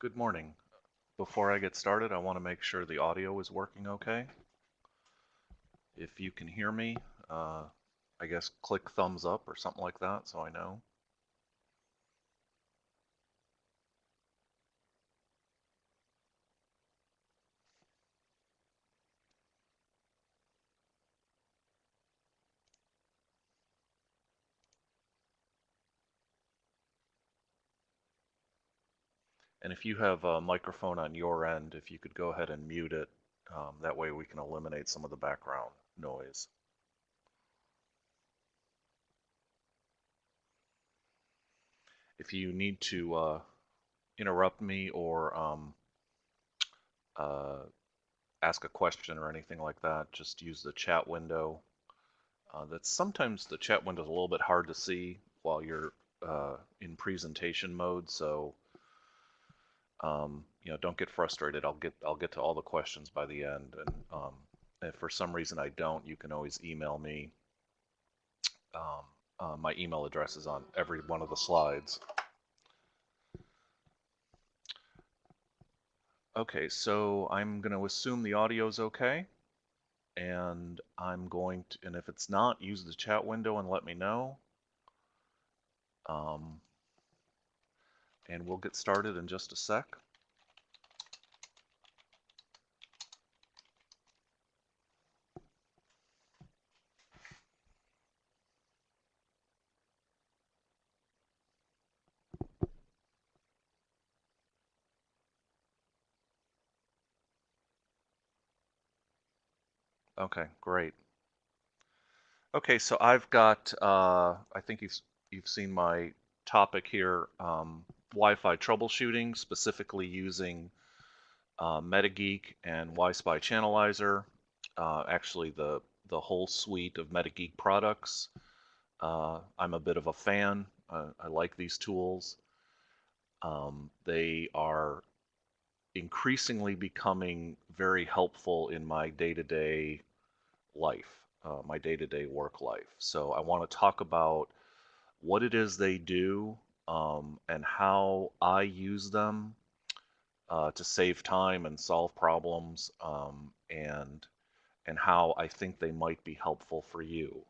Good morning. Before I get started, I want to make sure the audio is working okay. If you can hear me, I guess click thumbs up or something like that so I know. And if you have a microphone on your end, if you could go ahead and mute it, that way we can eliminate some of the background noise. If you need to interrupt me or ask a question or anything like that, just use the chat window. That's sometimes the chat window is a little bit hard to see while you're in presentation mode, so don't get frustrated. I'll get to all the questions by the end, and if for some reason I don't, you can always email me. My email address is on every one of the slides. Okay, so I'm going to assume the audio is okay, and and if it's not, use the chat window and let me know. And we'll get started in just a sec. Okay, great. Okay, so I've got, I think you've seen my topic here, Wi-Fi troubleshooting, specifically using MetaGeek and WiFi Chanalyzer. Actually, the whole suite of MetaGeek products. I'm a bit of a fan. I like these tools. They are increasingly becoming very helpful in my day-to-day life, my day-to-day work life. So I want to talk about what it is they do and how I use them to save time and solve problems, and how I think they might be helpful for you.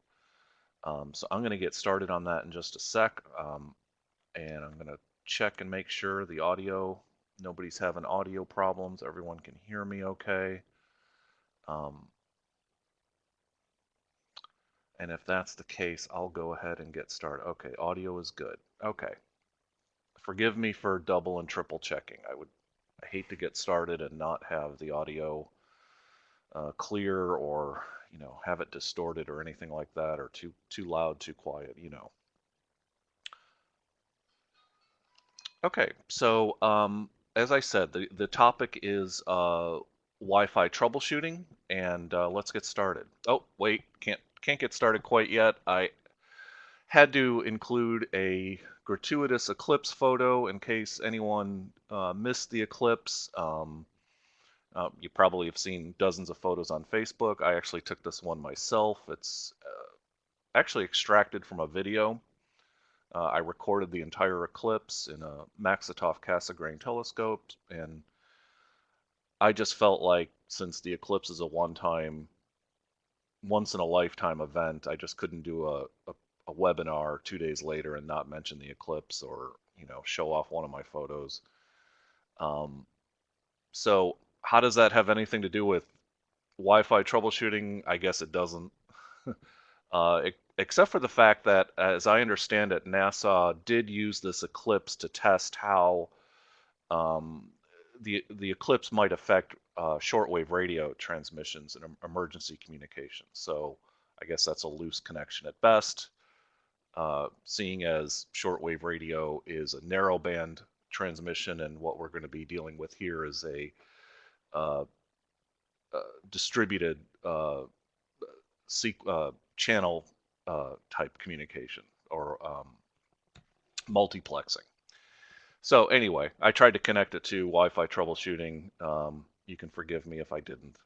So I'm going to get started on that in just a sec, and I'm going to check and make sure the audio, nobody's having audio problems, everyone can hear me okay. And if that's the case, I'll go ahead and get started. Okay, audio is good. Okay. Forgive me for double and triple checking. I hate to get started and not have the audio clear, or have it distorted or anything like that, or too loud, too quiet. Okay, so as I said, the topic is Wi-Fi troubleshooting, and let's get started. Oh, wait, can't get started quite yet. I had to include a gratuitous eclipse photo in case anyone missed the eclipse. You probably have seen dozens of photos on Facebook. I actually took this one myself. It's actually extracted from a video. I recorded the entire eclipse in a Maxitoff Cassegrain telescope, and I just felt like, since the eclipse is a once in a lifetime event, I just couldn't do a webinar 2 days later and not mention the eclipse, or show off one of my photos. So how does that have anything to do with Wi-Fi troubleshooting? I guess it doesn't. Except for the fact that, as I understand it, NASA did use this eclipse to test how the eclipse might affect shortwave radio transmissions and emergency communications. So I guess that's a loose connection at best, seeing as shortwave radio is a narrowband transmission, and what we're going to be dealing with here is a distributed channel type communication, or multiplexing. So anyway, I tried to connect it to Wi-Fi troubleshooting. You can forgive me if I didn't.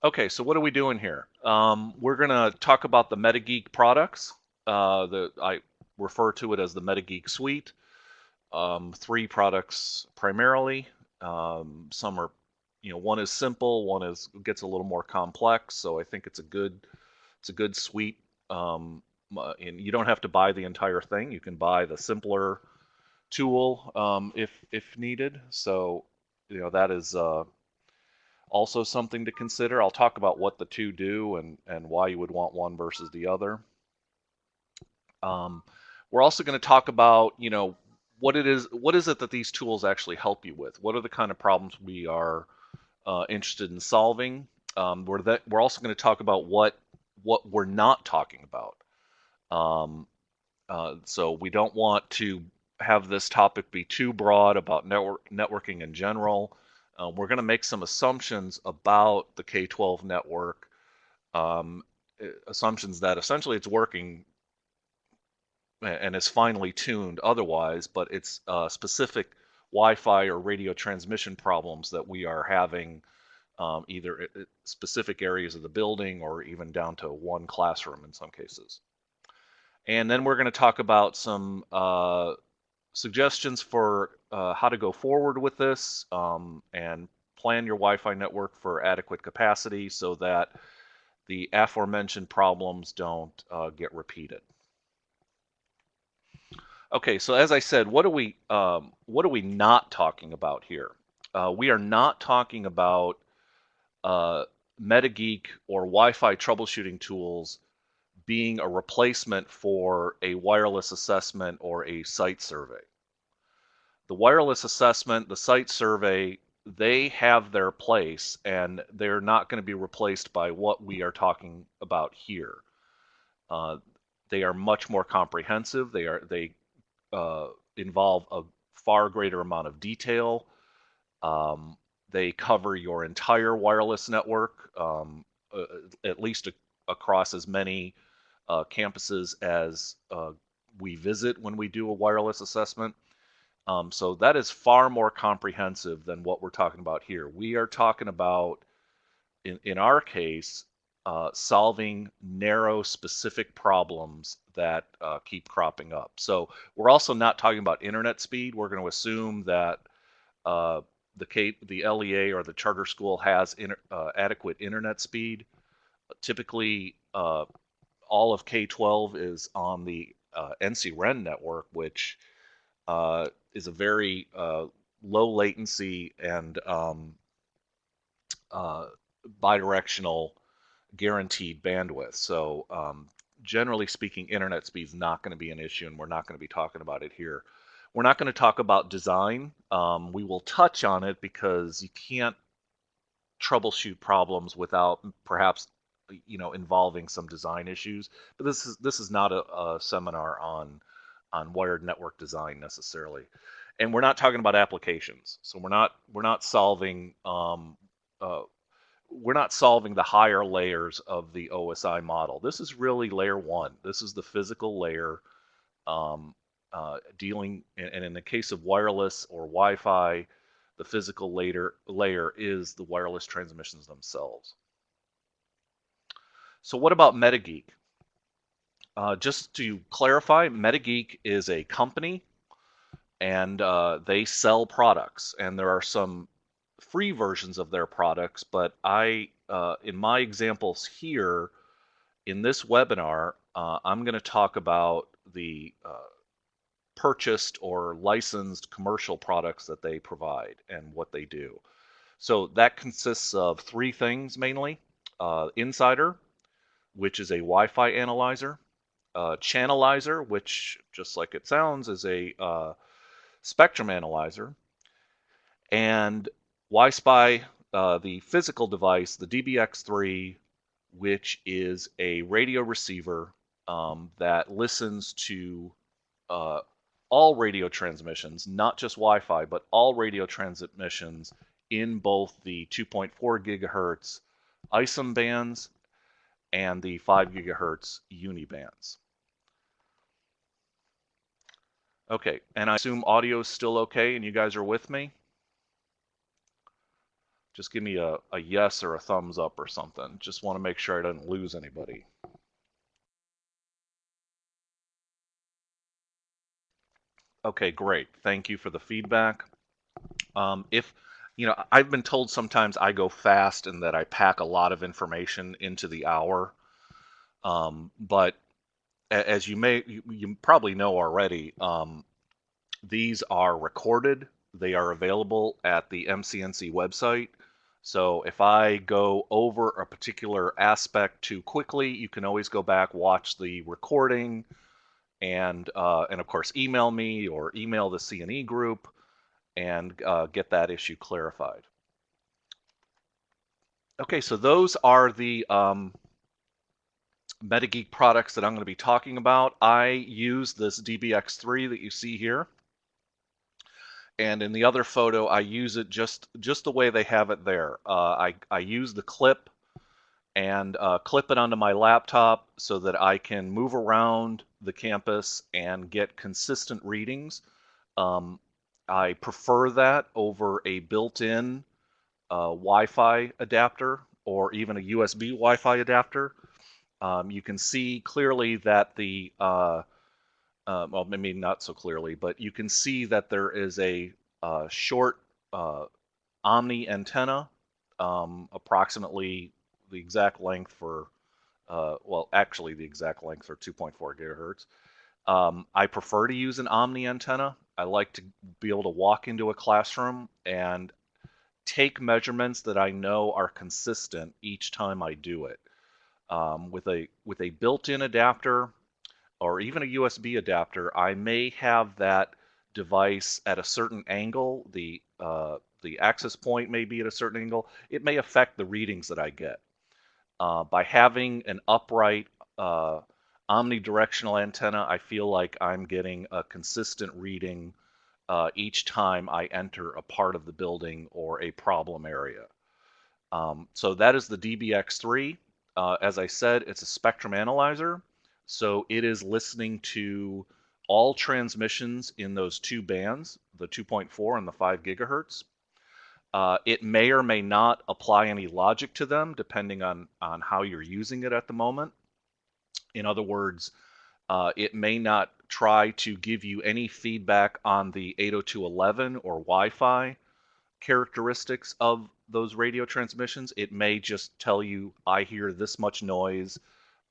Okay, so what are we doing here? We're going to talk about the MetaGeek products. I refer to it as the MetaGeek suite. three products primarily. Some are, one is simple, one gets a little more complex. So I think it's a good suite. And you don't have to buy the entire thing. You can buy the simpler tool if needed. So that is also something to consider. I'll talk about what the two do and why you would want one versus the other. We're also going to talk about, what is it that these tools actually help you with? What are the kind of problems we are interested in solving? We're also going to talk about what we're not talking about. So we don't want to have this topic be too broad about networking in general. We're going to make some assumptions about the K-12 network, assumptions that essentially it's working and is finely tuned otherwise, but it's specific Wi-Fi or radio transmission problems that we are having, either at specific areas of the building or even down to one classroom in some cases. And then we're going to talk about some suggestions for how to go forward with this, and plan your Wi-Fi network for adequate capacity so that the aforementioned problems don't get repeated. Okay, so as I said, what are we not talking about here? We are not talking about MetaGeek or Wi-Fi troubleshooting tools being a replacement for a wireless assessment or a site survey. The wireless assessment, the site survey, they have their place, and they're not going to be replaced by what we are talking about here. They are much more comprehensive. They involve a far greater amount of detail. They cover your entire wireless network, at least across as many campuses as we visit when we do a wireless assessment. So that is far more comprehensive than what we're talking about here. We are talking about, in our case, solving narrow, specific problems that keep cropping up. So we're also not talking about internet speed. We're going to assume that the LEA or the charter school has adequate internet speed. Typically, all of K-12 is on the NC-REN network, which is a very low latency and bidirectional guaranteed bandwidth. So generally speaking, internet speed is not going to be an issue, and we're not going to be talking about it here. We're not going to talk about design. We will touch on it because you can't troubleshoot problems without perhaps involving some design issues. But this is not a seminar on wired network design necessarily. And we're not talking about applications. So we're not solving the higher layers of the OSI model. This is really layer one. This is the physical layer, dealing, and in the case of wireless or Wi-Fi, the physical layer is the wireless transmissions themselves. So what about MetaGeek? Just to clarify, MetaGeek is a company, and they sell products, and there are some free versions of their products, but in my examples here, in this webinar, I'm going to talk about the purchased or licensed commercial products that they provide and what they do. So that consists of three things mainly. Insider, which is a Wi-Fi analyzer. Chanalyzer, which, just like it sounds, is a spectrum analyzer. And WiSpy, the physical device, the DBX3, which is a radio receiver that listens to all radio transmissions, not just Wi-Fi, but all radio transmissions in both the 2.4 gigahertz ISM bands and the 5 gigahertz uni bands. Okay, and I assume audio is still okay and you guys are with me? Just give me a yes or a thumbs up or something. Just want to make sure I don't lose anybody. Okay, great. Thank you for the feedback. If I've been told sometimes I go fast and that I pack a lot of information into the hour. But as you probably know already, these are recorded. They are available at the MCNC website. So if I go over a particular aspect too quickly, you can always go back, watch the recording, and of course email me or email the C&E group and get that issue clarified. Okay, so those are the MetaGeek products that I'm going to be talking about. I use this DBX3 that you see here. And in the other photo, I use it just the way they have it there. I use the clip and clip it onto my laptop so that I can move around the campus and get consistent readings. I prefer that over a built-in Wi-Fi adapter or even a USB Wi-Fi adapter. You can see clearly that well, maybe not so clearly, but you can see that there is a short omni antenna, approximately the exact length for, well, actually the exact length for 2.4 gigahertz. I prefer to use an omni antenna. I like to be able to walk into a classroom and take measurements that I know are consistent each time I do it. With a built-in adapter or even a USB adapter, I may have that device at a certain angle. The access point may be at a certain angle. It may affect the readings that I get. By having an upright omnidirectional antenna, I feel like I'm getting a consistent reading each time I enter a part of the building or a problem area. So that is the DBX3. As I said, it's a spectrum analyzer. So it is listening to all transmissions in those two bands, the 2.4 and the 5 gigahertz. It may or may not apply any logic to them depending on how you're using it at the moment. In other words, it may not try to give you any feedback on the 802.11 or Wi-Fi characteristics of those radio transmissions. It may just tell you, I hear this much noise,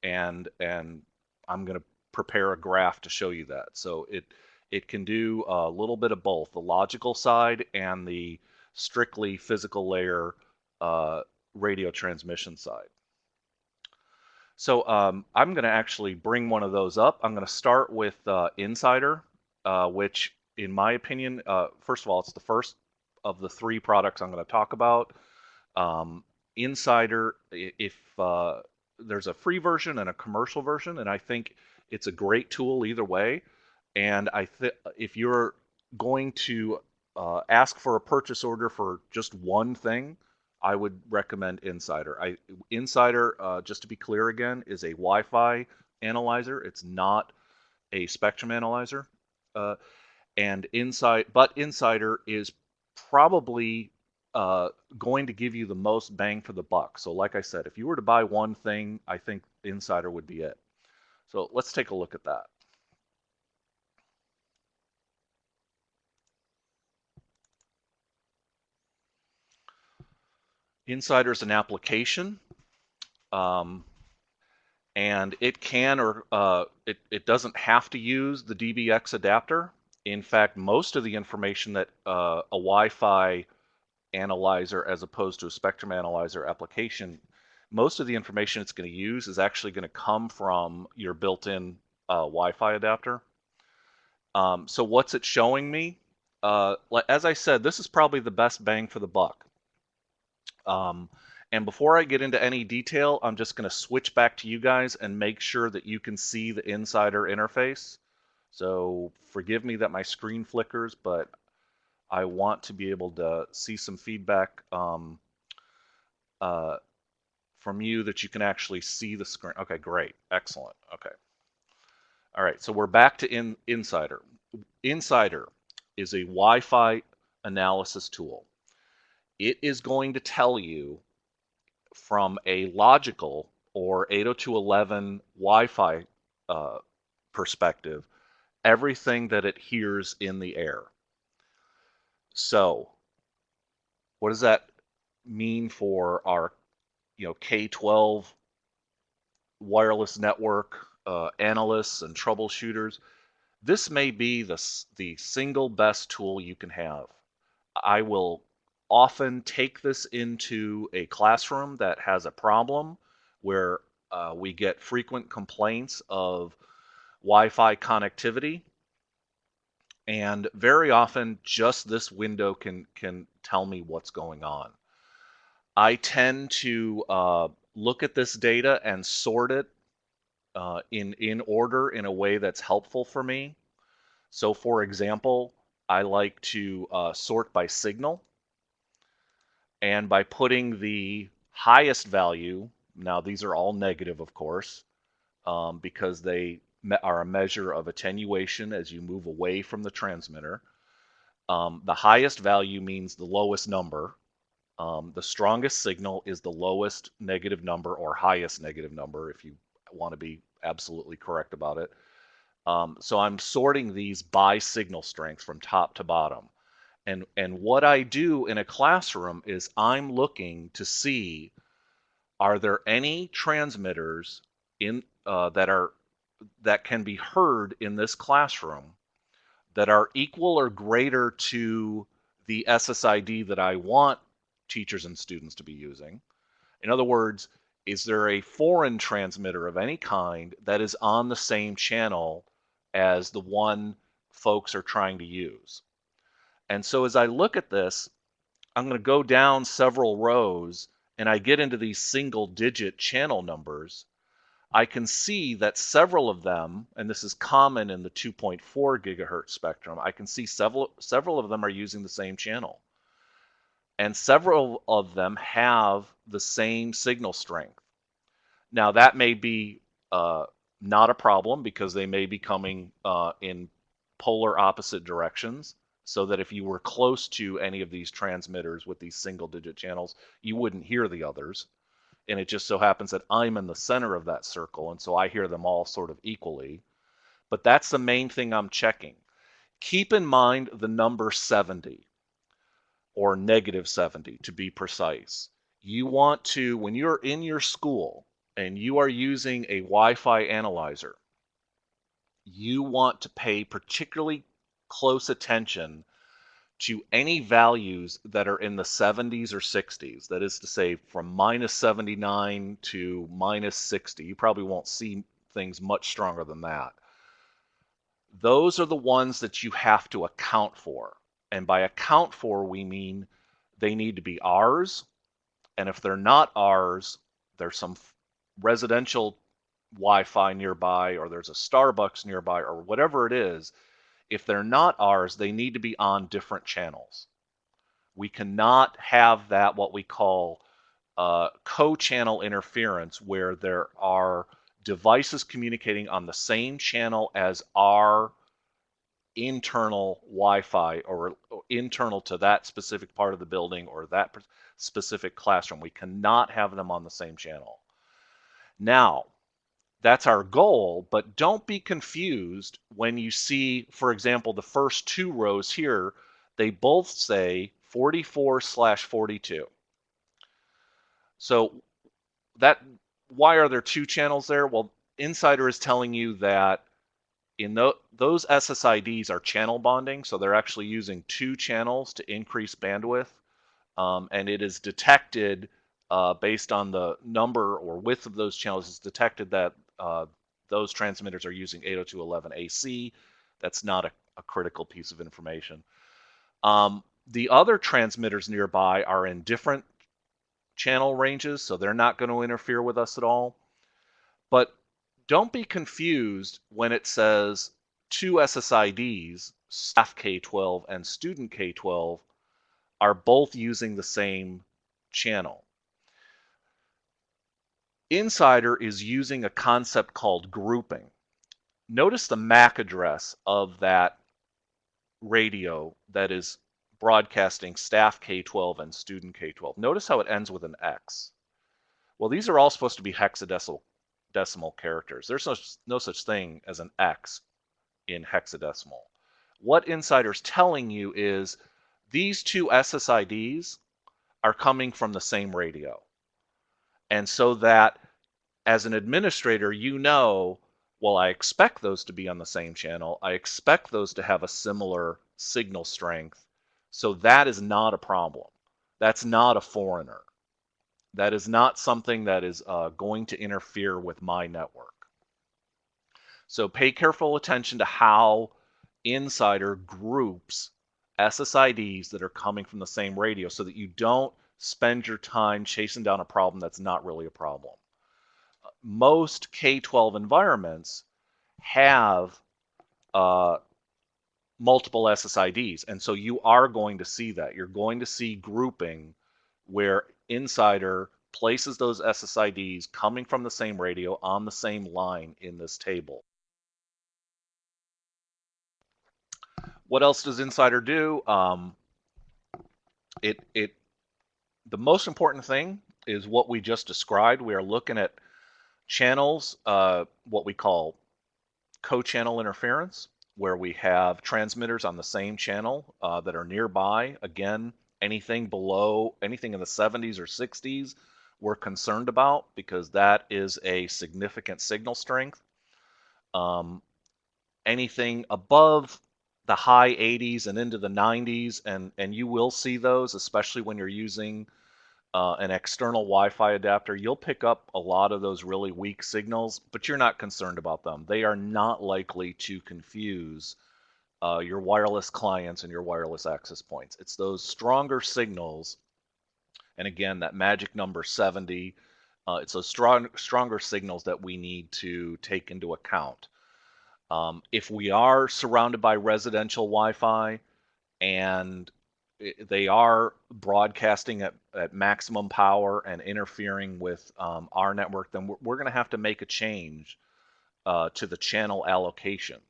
and I'm going to prepare a graph to show you that. So it can do a little bit of both, the logical side and the strictly physical layer radio transmission side. So I'm going to actually bring one of those up. I'm going to start with Insider, which in my opinion, first of all, it's the first of the three products I'm going to talk about. Insider, if there's a free version and a commercial version, and I think it's a great tool either way. And if you're going to ask for a purchase order for just one thing, I would recommend Insider. Insider, just to be clear again, is a Wi-Fi analyzer. It's not a spectrum analyzer. But Insider is probably going to give you the most bang for the buck. So like I said, if you were to buy one thing, I think Insider would be it. So let's take a look at that. Insider is an application, and it can or it doesn't have to use the DBX adapter. In fact, most of the information that a Wi-Fi analyzer as opposed to a spectrum analyzer application, most of the information it's going to use is actually going to come from your built-in Wi-Fi adapter. So what's it showing me? As I said, this is probably the best bang for the buck. And before I get into any detail, I'm just going to switch back to you guys and make sure that you can see the Insider interface. So forgive me that my screen flickers, but I want to be able to see some feedback from you that you can actually see the screen. Okay, great. Excellent. Okay. All right, so we're back to Insider. Insider is a Wi-Fi analysis tool. It is going to tell you from a logical or 802.11 Wi-Fi perspective everything that it hears in the air. So what does that mean for our K-12 wireless network analysts and troubleshooters? This may be the single best tool you can have. I will often take this into a classroom that has a problem where we get frequent complaints of Wi-Fi connectivity, and very often just this window can tell me what's going on. I tend to look at this data and sort it in order in a way that's helpful for me. So for example, I like to sort by signal, and by putting the highest value, now these are all negative of course, because they are a measure of attenuation as you move away from the transmitter. The highest value means the lowest number. The strongest signal is the lowest negative number or highest negative number, if you want to be absolutely correct about it. So I'm sorting these by signal strength from top to bottom. And what I do in a classroom is I'm looking to see, are there any transmitters in that can be heard in this classroom that are equal or greater to the SSID that I want teachers and students to be using. In other words, is there a foreign transmitter of any kind that is on the same channel as the one folks are trying to use? And so as I look at this, I'm going to go down several rows and I get into these single digit channel numbers. I can see that several of them, and this is common in the 2.4 gigahertz spectrum, I can see several of them are using the same channel. And several of them have the same signal strength. Now that may be not a problem because they may be coming in polar opposite directions, so that if you were close to any of these transmitters with these single digit channels, you wouldn't hear the others. And it just so happens that I'm in the center of that circle, and so I hear them all sort of equally. But that's the main thing I'm checking. Keep in mind the number 70, or negative 70 to be precise. You want to, when you're in your school and you are using a Wi-Fi analyzer, you want to pay particularly close attention to any values that are in the 70s or 60s. That is to say, from minus 79 to minus 60. You probably won't see things much stronger than that. Those are the ones that you have to account for. And by account for, we mean they need to be ours. And if they're not ours, there's some residential Wi-Fi nearby, or there's a Starbucks nearby, or whatever it is. If they're not ours, they need to be on different channels. We cannot have that, what we call co-channel interference, where there are devices communicating on the same channel as our internal Wi-Fi, or internal to that specific part of the building or that specific classroom. We cannot have them on the same channel. Now, that's our goal, but don't be confused when you see, for example, the first two rows here, they both say 44/42. So why are there two channels there? Well, Insider is telling you that in those SSIDs are channel bonding, so they're actually using two channels to increase bandwidth, and it is detected based on the number or width of those channels. It's detected that those transmitters are using 802.11ac. That's not a critical piece of information. The other transmitters nearby are in different channel ranges, so they're not going to interfere with us at all. But don't be confused when it says two SSIDs, staff K-12 and student K-12, are both using the same channel. Insider is using a concept called grouping. Notice the MAC address of that radio that is broadcasting staff K-12 and student K-12. Notice how it ends with an X. Well, these are all supposed to be hexadecimal characters. There's no such thing as an X in hexadecimal. What Insider's telling you is these two SSIDs are coming from the same radio. And so that as an administrator, you know, well, I expect those to be on the same channel. I expect those to have a similar signal strength. So that is not a problem. That's not a foreigner. That is not something that is going to interfere with my network. So pay careful attention to how Insider groups SSIDs that are coming from the same radio so that you don't spend your time chasing down a problem that's not really a problem. Most K-12 environments have multiple SSIDs, and so you are going to see that. You're going to see grouping where Insider places those SSIDs coming from the same radio on the same line in this table. What else does Insider do? The most important thing is what we just described. We are looking at channels, what we call co-channel interference, where we have transmitters on the same channel that are nearby. Again, anything below, anything in the 70s or 60s, we're concerned about because that is a significant signal strength. Anything above the high 80s and into the 90s, and you will see those, especially when you're using an external Wi-Fi adapter, you'll pick up a lot of those really weak signals, but you're not concerned about them. They are not likely to confuse your wireless clients and your wireless access points. It's those stronger signals, and again, that magic number 70, it's those stronger signals that we need to take into account. If we are surrounded by residential Wi-Fi and they are broadcasting at maximum power and interfering with our network, then we're going to have to make a change to the channel allocation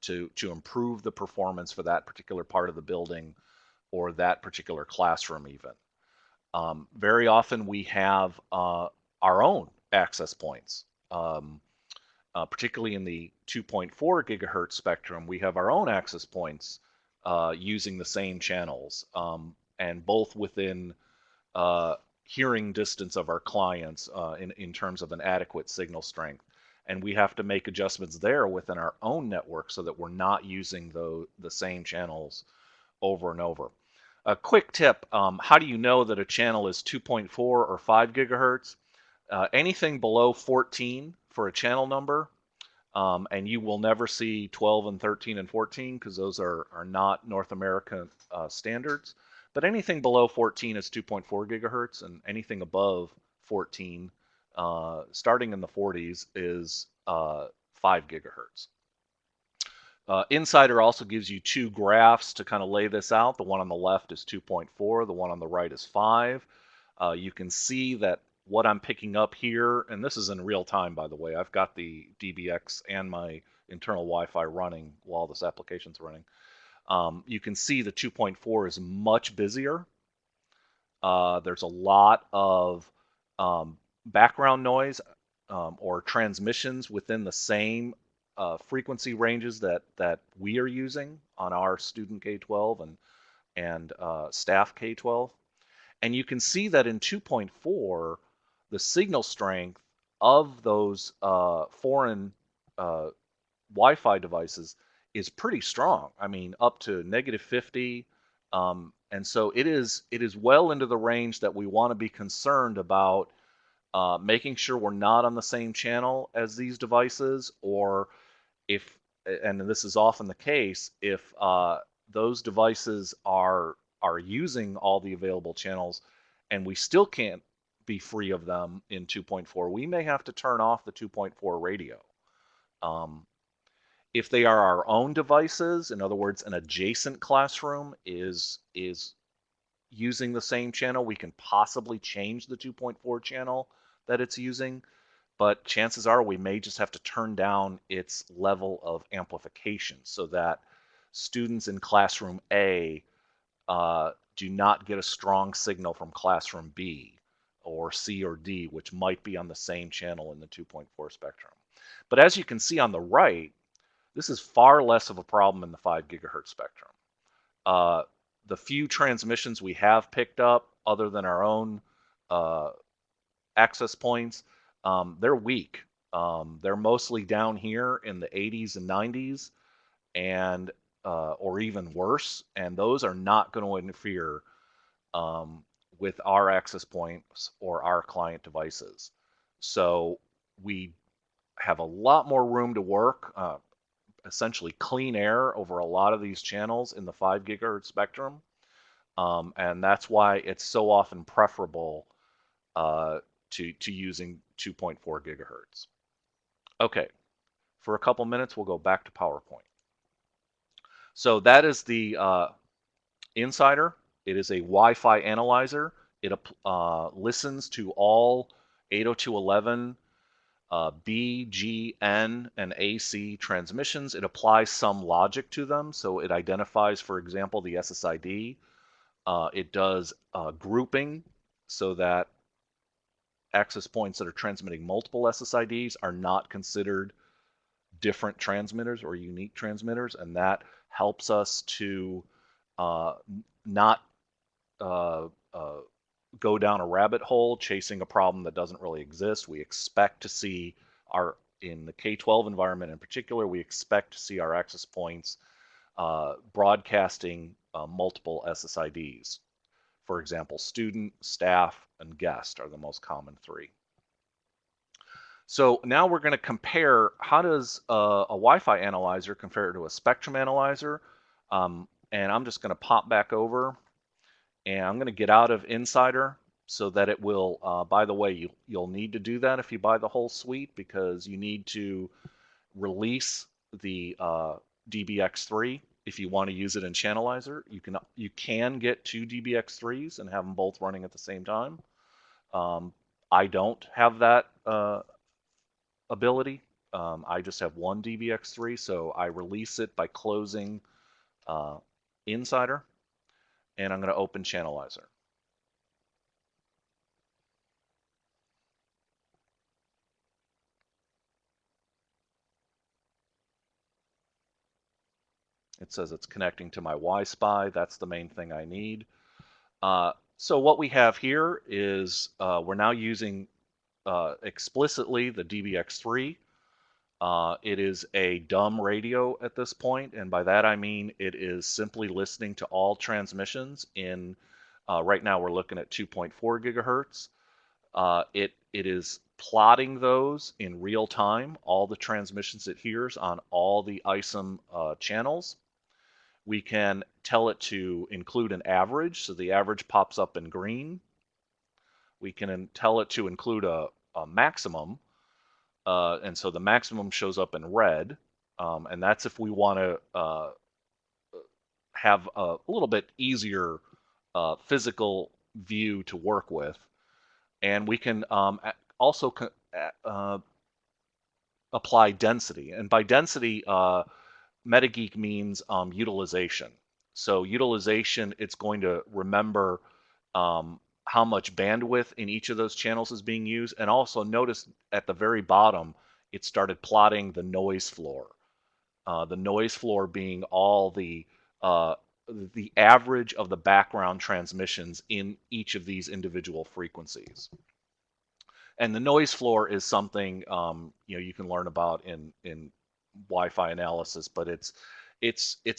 to improve the performance for that particular part of the building or that particular classroom even. Very often we have our own access points. Particularly in the 2.4 gigahertz spectrum, we have our own access points using the same channels, and both within hearing distance of our clients in terms of an adequate signal strength. And we have to make adjustments there within our own network so that we're not using the same channels over and over. A quick tip, how do you know that a channel is 2.4 or 5 gigahertz? Anything below 14 for a channel number, and you will never see 12 and 13 and 14 because those are not North American standards. But anything below 14 is 2.4 gigahertz, and anything above 14, starting in the 40s, is 5 gigahertz. Insider also gives you two graphs to kind of lay this out. The one on the left is 2.4, the one on the right is 5. You can see that what I'm picking up here, and this is in real time, by the way. I've got the DBX and my internal Wi-Fi running while this application's running. You can see the 2.4 is much busier. There's a lot of background noise or transmissions within the same frequency ranges that we are using on our student K-12 and staff K-12. And you can see that in 2.4, the signal strength of those foreign Wi-Fi devices is pretty strong. I mean, up to -50. And so it is well into the range that we want to be concerned about making sure we're not on the same channel as these devices, or if, and this is often the case, if those devices are using all the available channels and we still can't be free of them in 2.4, we may have to turn off the 2.4 radio. If they are our own devices, in other words, an adjacent classroom is using the same channel, we can possibly change the 2.4 channel that it's using, but chances are we may just have to turn down its level of amplification so that students in classroom A do not get a strong signal from classroom B or C or D, which might be on the same channel in the 2.4 spectrum. But as you can see on the right, This is far less of a problem in the 5 gigahertz spectrum. The few transmissions we have picked up, other than our own access points, they're weak. They're mostly down here in the 80s and 90s, and or even worse, and those are not going to interfere with our access points or our client devices. So we have a lot more room to work, essentially clean air over a lot of these channels in the 5 gigahertz spectrum. And that's why it's so often preferable to using 2.4 gigahertz. Okay, for a couple minutes, we'll go back to PowerPoint. So that is the Insider. It is a Wi-Fi analyzer. It listens to all 802.11 B, G, N, and AC transmissions. It applies some logic to them. So it identifies, for example, the SSID. It does grouping so that access points that are transmitting multiple SSIDs are not considered different transmitters or unique transmitters, and that helps us to not go down a rabbit hole chasing a problem that doesn't really exist. We expect to see in the K-12 environment in particular, we expect to see our access points broadcasting multiple SSIDs. For example, student, staff, and guest are the most common three. So now we're going to compare how does a Wi-Fi analyzer compare to a spectrum analyzer. And I'm just going to pop back over, and I'm going to get out of Insider so that it will, by the way, you'll need to do that if you buy the whole suite, because you need to release the DBX3 if you want to use it in Chanalyzer. You can get two DBX3s and have them both running at the same time. I don't have that ability. I just have one DBX3, so I release it by closing Insider, and I'm going to open Chanalyzer. It says it's connecting to my Wi-Spy. That's the main thing I need. So what we have here is we're now using explicitly the DBX3. It is a dumb radio at this point, and by that I mean it is simply listening to all transmissions in, right now we're looking at 2.4 gigahertz. It is plotting those in real time, all the transmissions it hears on all the ISOM channels. We can tell it to include an average, so the average pops up in green. We can tell it to include a maximum, and so the maximum shows up in red, and that's if we want to have a little bit easier physical view to work with. And we can also apply density, and by density, MetaGeek means utilization. So utilization, it's going to remember how much bandwidth in each of those channels is being used. And also notice at the very bottom, it started plotting the noise floor. The noise floor being all the average of the background transmissions in each of these individual frequencies. And the noise floor is something you can learn about in Wi-Fi analysis, but it's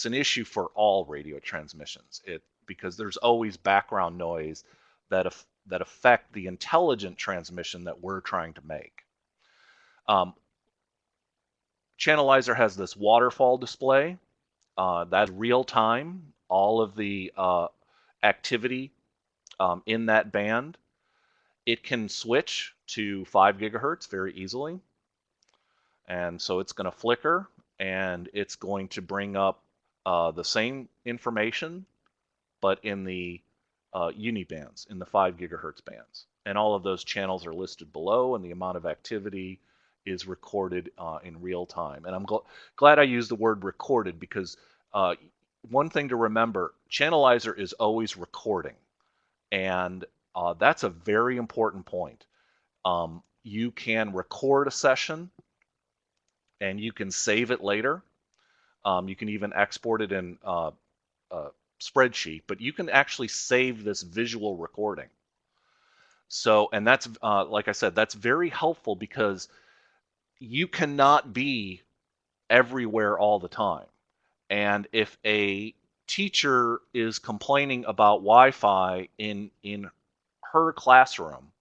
an issue for all radio transmissions. Because there's always background noise that affect the intelligent transmission that we're trying to make. Chanalyzer has this waterfall display. That's real time, all of the activity in that band. It can switch to 5 gigahertz very easily. And so it's going to flicker, and it's going to bring up the same information, but in the unibands, in the 5 gigahertz bands. And all of those channels are listed below, and the amount of activity is recorded in real time. And I'm glad I used the word recorded, because one thing to remember, Chanalyzer is always recording. And that's a very important point. You can record a session, and you can save it later. You can even export it in a spreadsheet, but you can actually save this visual recording. So, and that's, like I said, that's very helpful because you cannot be everywhere all the time. And if a teacher is complaining about Wi-Fi in her classroom,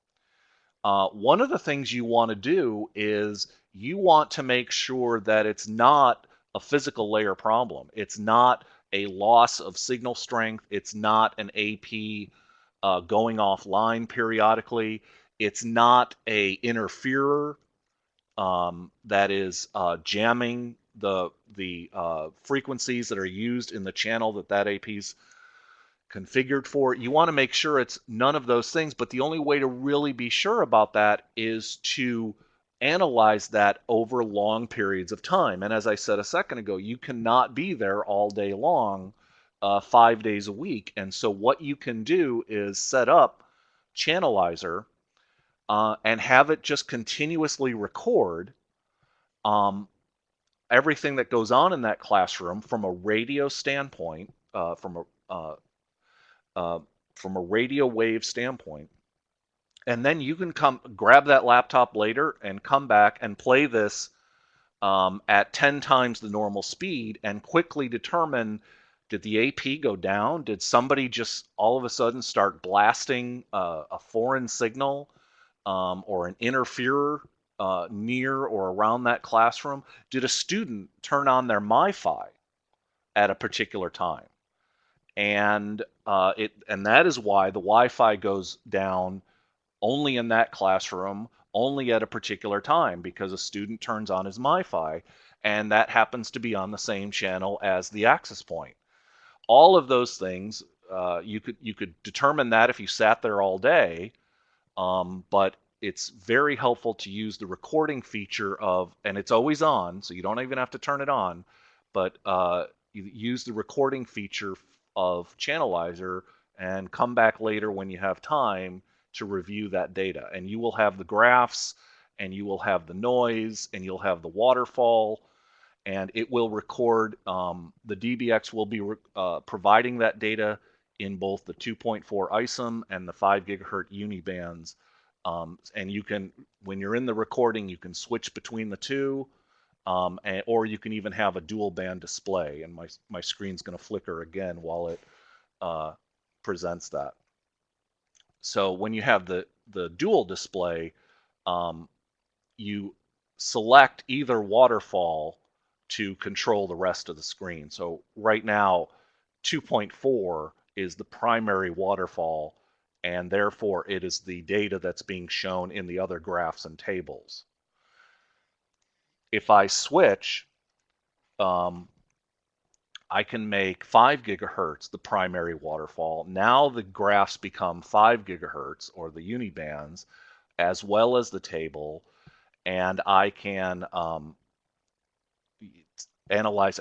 one of the things you want to do is you want to make sure that it's not a physical layer problem. It's not a loss of signal strength. It's not an AP going offline periodically. It's not a interferer that is jamming the frequencies that are used in the channel that AP's configured for. You want to make sure it's none of those things, but the only way to really be sure about that is to analyze that over long periods of time. And as I said a second ago, you cannot be there all day long, 5 days a week. And so what you can do is set up Chanalyzer and have it just continuously record everything that goes on in that classroom from a radio standpoint, from a radio wave standpoint. And then you can come grab that laptop later and come back and play this at 10 times the normal speed and quickly determine, did the AP go down? Did somebody just all of a sudden start blasting a foreign signal or an interferer near or around that classroom? Did a student turn on their MiFi at a particular time? And that is why the Wi-Fi goes down only in that classroom, only at a particular time, because a student turns on his MiFi, and that happens to be on the same channel as the access point. All of those things, you could determine that if you sat there all day, but it's very helpful to use the recording feature of, and it's always on, so you don't even have to turn it on, but you use the recording feature of Chanalyzer and come back later when you have time to review that data. And you will have the graphs, and you will have the noise, and you'll have the waterfall, and it will record. The DBX will be providing that data in both the 2.4 ISM and the 5 gigahertz unibands. And you can, when you're in the recording, you can switch between the two, or you can even have a dual band display. And my screen's going to flicker again while it presents that. So when you have the dual display, you select either waterfall to control the rest of the screen. So right now, 2.4 is the primary waterfall, and therefore it is the data that's being shown in the other graphs and tables. If I switch, I can make 5 gigahertz the primary waterfall. Now the graphs become 5 gigahertz, or the unibands, as well as the table, and I can analyze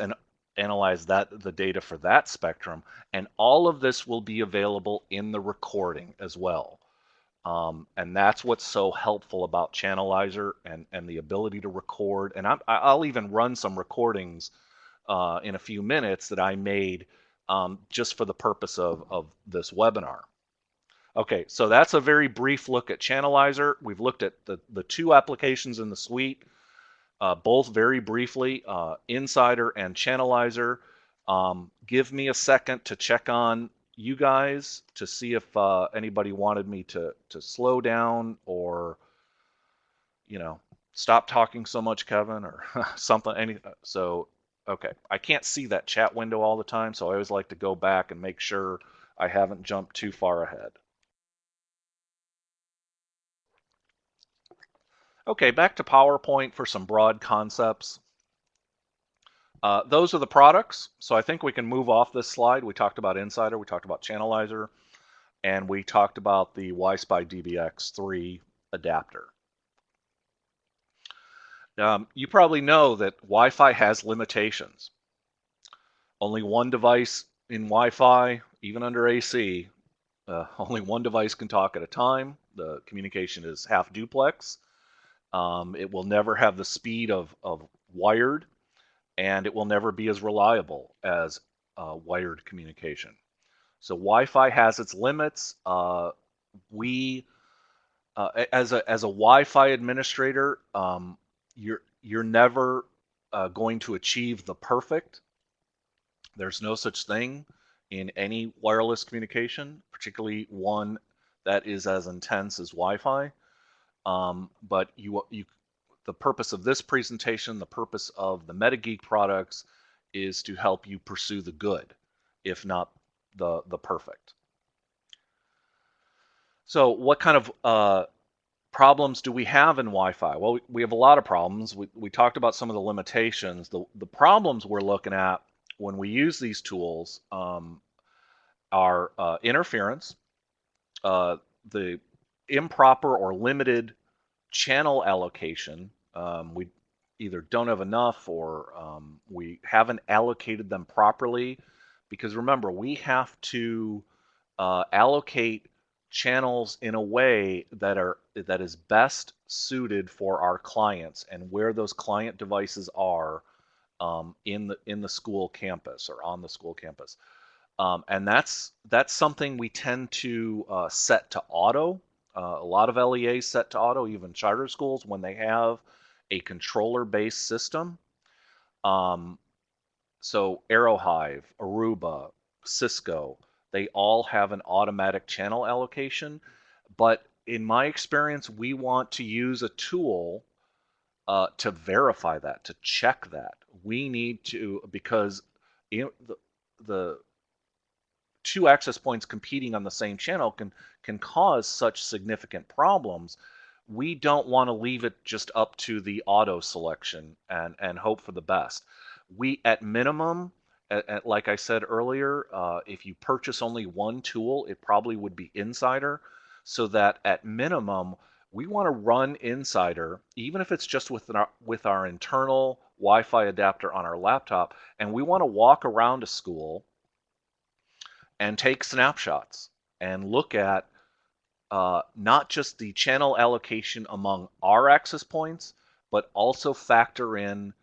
the data for that spectrum, and all of this will be available in the recording as well. And that's what's so helpful about Chanalyzer and the ability to record. And I'll even run some recordings in a few minutes that I made just for the purpose of this webinar. Okay, so that's a very brief look at Chanalyzer. We've looked at the two applications in the suite, both very briefly, Insider and Chanalyzer. Give me a second to check on you guys to see if anybody wanted me to slow down or, stop talking so much, Kevin, or something. So, okay, I can't see that chat window all the time, so I always like to go back and make sure I haven't jumped too far ahead. Okay, back to PowerPoint for some broad concepts. Those are the products, so I think we can move off this slide. We talked about Insider, we talked about Chanalyzer, and we talked about the WiSpy DBX3 adapter. You probably know that Wi-Fi has limitations. Only one device in Wi-Fi, even under AC, only one device can talk at a time. The communication is half duplex. It will never have the speed of wired, and it will never be as reliable as wired communication. So Wi-Fi has its limits. We as a Wi-Fi administrator, you're never going to achieve the perfect. There's no such thing in any wireless communication, particularly one that is as intense as Wi-Fi. But the purpose of this presentation, the purpose of the MetaGeek products, is to help you pursue the good, if not the perfect. So, what kind of problems do we have in Wi-Fi? Well, we have a lot of problems. We talked about some of the limitations. The problems we're looking at when we use these tools are interference, the improper or limited channel allocation. We either don't have enough or we haven't allocated them properly, because remember, we have to allocate channels in a way that is best suited for our clients and where those client devices are in the school campus or on the school campus. And that's something we tend to set to auto. A lot of LEAs set to auto, even charter schools, when they have a controller-based system. So Aerohive, Aruba, Cisco, they all have an automatic channel allocation. But in my experience, we want to use a tool to verify that, to check that. We need to, because the two access points competing on the same channel can cause such significant problems. We don't want to leave it just up to the auto selection and hope for the best. We, at minimum, like I said earlier, if you purchase only one tool, it probably would be Insider, so that at minimum, we want to run Insider, even if it's just with our internal Wi-Fi adapter on our laptop, and we want to walk around a school and take snapshots and look at not just the channel allocation among our access points, but also factor in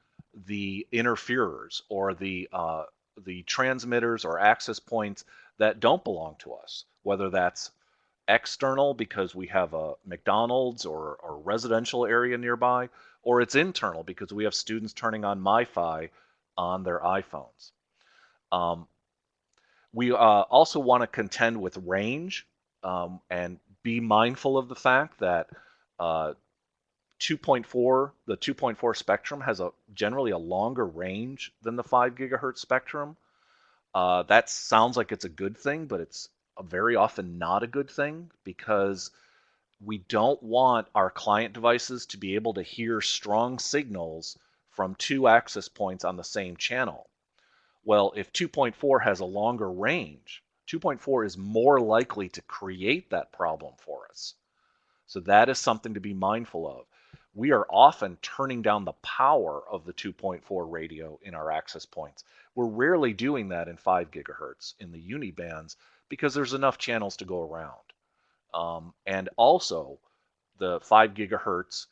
the interferers or the transmitters or access points that don't belong to us, whether that's external because we have a McDonald's or a residential area nearby, or it's internal because we have students turning on MiFi on their iPhones. We also want to contend with range and be mindful of the fact that 2.4, the 2.4 spectrum has generally a longer range than the 5 gigahertz spectrum. That sounds like it's a good thing, but it's very often not a good thing, because we don't want our client devices to be able to hear strong signals from two access points on the same channel. Well, if 2.4 has a longer range, 2.4 is more likely to create that problem for us. So that is something to be mindful of. We are often turning down the power of the 2.4 radio in our access points. We're rarely doing that in 5 gigahertz in the unibands because there's enough channels to go around. And also, the 5 gigahertz,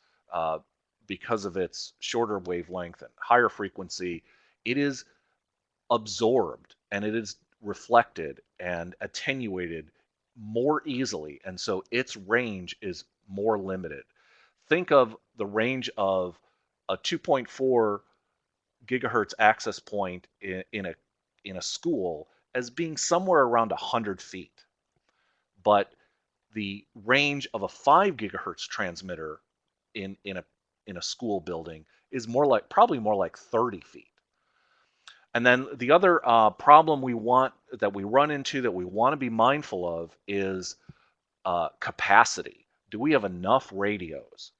because of its shorter wavelength and higher frequency, it is absorbed and it is reflected and attenuated more easily, and so its range is more limited. Think of the range of a 2.4 gigahertz access point in a school as being somewhere around 100 feet, but the range of a 5 gigahertz transmitter in a school building is probably more like 30 feet. And then the other problem we run into that we want to be mindful of is capacity. Do we have enough radios?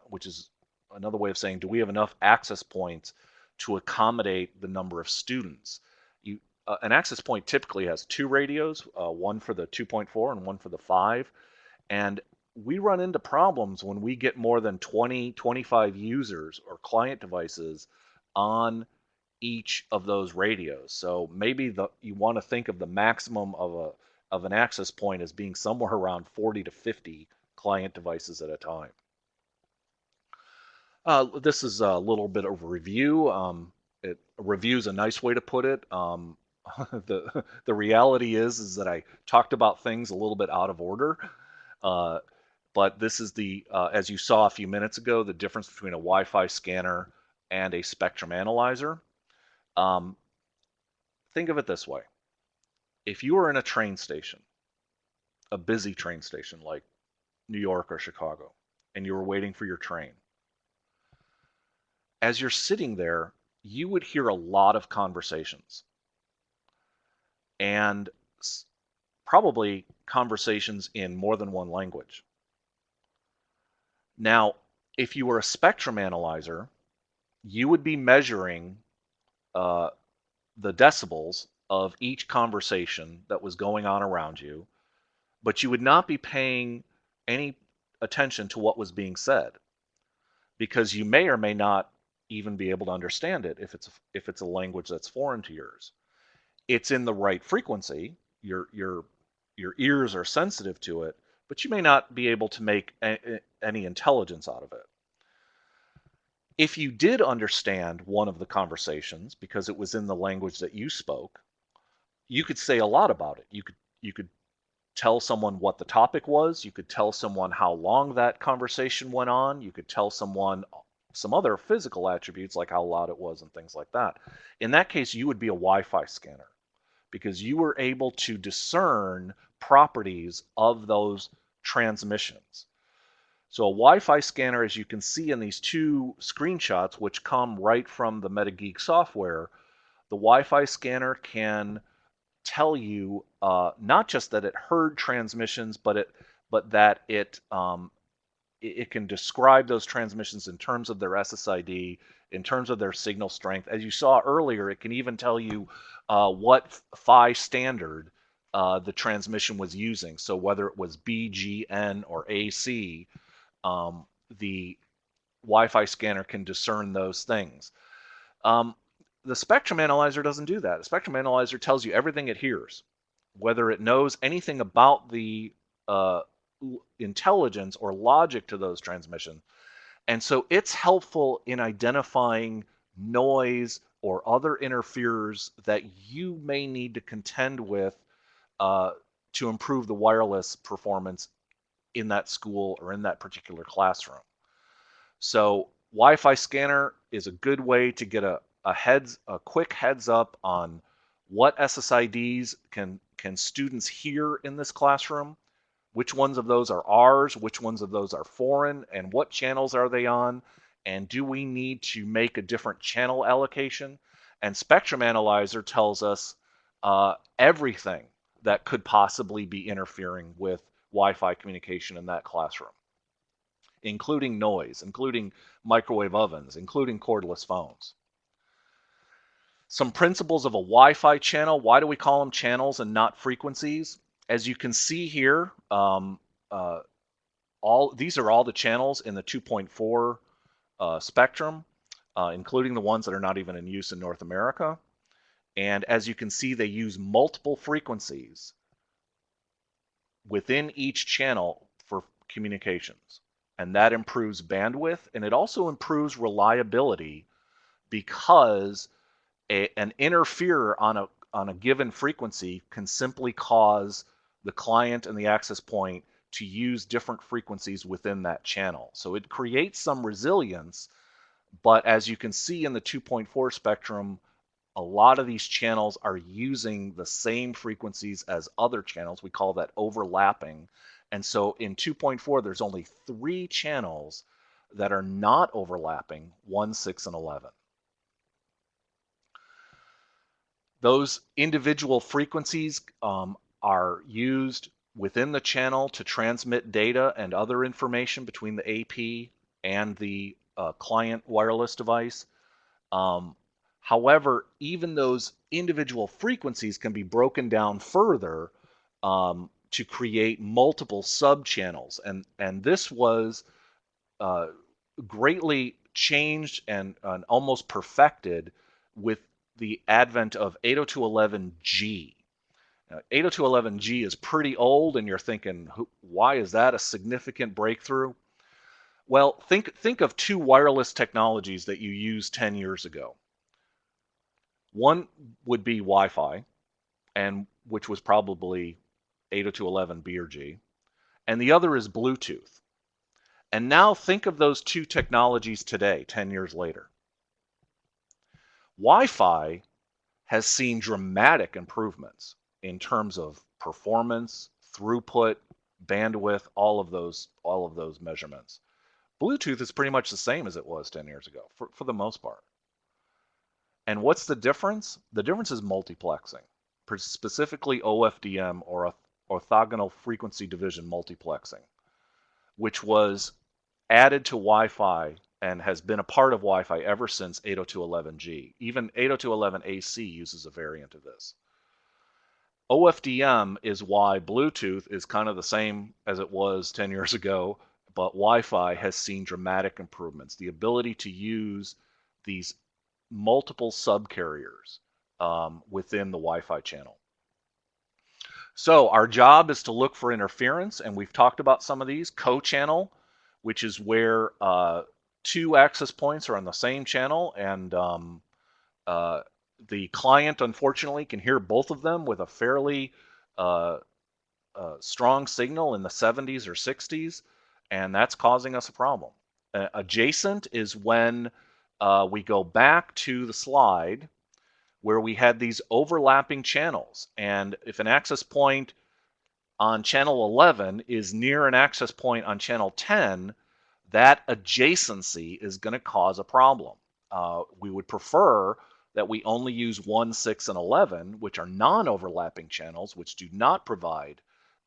Which is another way of saying, do we have enough access points to accommodate the number of students? An access point typically has two radios, one for the 2.4 and one for the 5. And we run into problems when we get more than 20, 25 users or client devices on each of those radios. So maybe you want to think of the maximum of an access point as being somewhere around 40 to 50 client devices at a time. This is a little bit of a review. A review is a nice way to put it. The reality is that I talked about things a little bit out of order. Uh, but this is as you saw a few minutes ago, the difference between a Wi-Fi scanner and a spectrum analyzer. Um, think of it this way. If you were in a train station, a busy train station like New York or Chicago, and you were waiting for your train, as you're sitting there, you would hear a lot of conversations, and probably conversations in more than one language. Now, if you were a spectrum analyzer, you would be measuring uh, the decibels of each conversation that was going on around you, but you would not be paying any attention to what was being said, because you may or may not even be able to understand it if it's a language that's foreign to yours. It's in the right frequency. Your ears are sensitive to it, but you may not be able to make any intelligence out of it. If you did understand one of the conversations because it was in the language that you spoke, you could say a lot about it. You could tell someone what the topic was. You could tell someone how long that conversation went on. You could tell someone some other physical attributes like how loud it was and things like that. In that case, you would be a Wi-Fi scanner because you were able to discern properties of those transmissions. So a Wi-Fi scanner, as you can see in these two screenshots, which come right from the MetaGeek software, the Wi-Fi scanner can tell you not just that it heard transmissions, but that it can describe those transmissions in terms of their SSID, in terms of their signal strength. As you saw earlier, it can even tell you what PHY standard the transmission was using. So whether it was BGN or AC, the Wi-Fi scanner can discern those things. The spectrum analyzer doesn't do that. The spectrum analyzer tells you everything it hears, whether it knows anything about the intelligence or logic to those transmissions. And so it's helpful in identifying noise or other interferers that you may need to contend with to improve the wireless performance in that school or in that particular classroom. So Wi-Fi scanner is a good way to get a quick heads up on what SSIDs can students hear in this classroom, which ones of those are ours, which ones of those are foreign, and what channels are they on, and do we need to make a different channel allocation? And Spectrum Analyzer tells us everything that could possibly be interfering with Wi-Fi communication in that classroom, including noise, including microwave ovens, including cordless phones. Some principles of a Wi-Fi channel. Why do we call them channels and not frequencies? As you can see here, these are all the channels in the 2.4 spectrum, including the ones that are not even in use in North America. And as you can see, they use multiple frequencies within each channel for communications. And that improves bandwidth, and it also improves reliability because an interferer on a given frequency can simply cause the client and the access point to use different frequencies within that channel. So it creates some resilience, but as you can see in the 2.4 spectrum, a lot of these channels are using the same frequencies as other channels. We call that overlapping. And so in 2.4, there's only 3 channels that are not overlapping, 1, 6, and 11. Those individual frequencies are used within the channel to transmit data and other information between the AP and the client wireless device. However, even those individual frequencies can be broken down further to create multiple sub-channels. And this was greatly changed and almost perfected with the advent of 802.11g. Now, 802.11g is pretty old, and you're thinking, why is that a significant breakthrough? Well, think of 2 wireless technologies that you used 10 years ago. One would be Wi-Fi, and which was probably 802.11b or G, and the other is Bluetooth. And now think of those two technologies today, 10 years later. Wi-Fi has seen dramatic improvements in terms of performance, throughput, bandwidth, all of those measurements. Bluetooth is pretty much the same as it was 10 years ago for the most part. And what's the difference? The difference is multiplexing, specifically OFDM, or orthogonal frequency division multiplexing, which was added to Wi-Fi and has been a part of Wi-Fi ever since 802.11g. Even 802.11ac uses a variant of this. OFDM is why Bluetooth is kind of the same as it was 10 years ago, but Wi-Fi has seen dramatic improvements. The ability to use these multiple subcarriers within the Wi-Fi channel. So our job is to look for interference, and we've talked about some of these. Co-channel, which is where two access points are on the same channel, and the client, unfortunately, can hear both of them with a fairly strong signal in the 70s or 60s, and that's causing us a problem. Adjacent is when we go back to the slide where we had these overlapping channels, and if an access point on channel 11 is near an access point on channel 10, that adjacency is going to cause a problem. We would prefer that we only use 1, 6, and 11, which are non-overlapping channels, which do not provide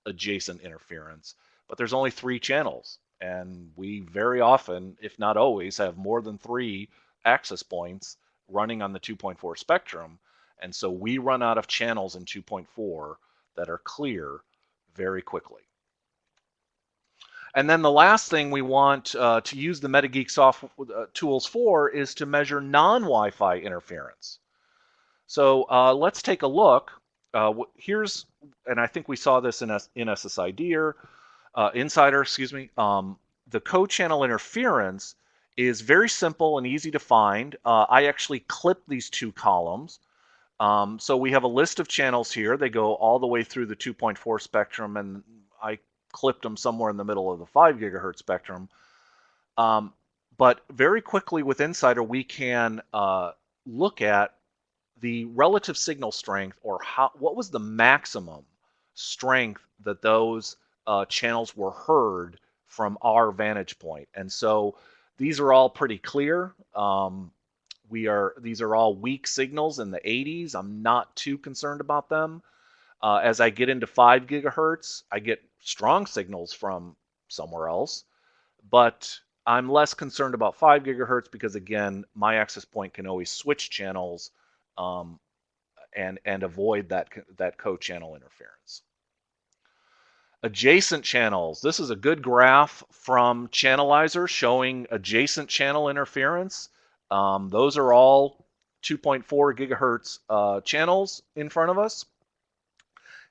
adjacent interference, but there's only 3 channels, and we very often, if not always, have more than 3 access points running on the 2.4 spectrum, and so we run out of channels in 2.4 that are clear very quickly. And then the last thing we want to use the MetaGeek software tools for is to measure non-Wi-Fi interference. So let's take a look. Here's, and I think we saw this in SSID Insider, excuse me. The co-channel interference is very simple and easy to find. I actually clipped these 2 columns. So we have a list of channels here. They go all the way through the 2.4 spectrum, and I clipped them somewhere in the middle of the 5 gigahertz spectrum. But very quickly with Insider, we can look at the relative signal strength, or what was the maximum strength that those channels were heard from our vantage point. And so these are all pretty clear. These are all weak signals in the 80s. I'm not too concerned about them. As I get into 5 gigahertz, I get strong signals from somewhere else, but I'm less concerned about 5 gigahertz because, again, my access point can always switch channels and avoid that co-channel interference. Adjacent channels. This is a good graph from Chanalyzer showing adjacent channel interference. Those are all 2.4 gigahertz channels in front of us.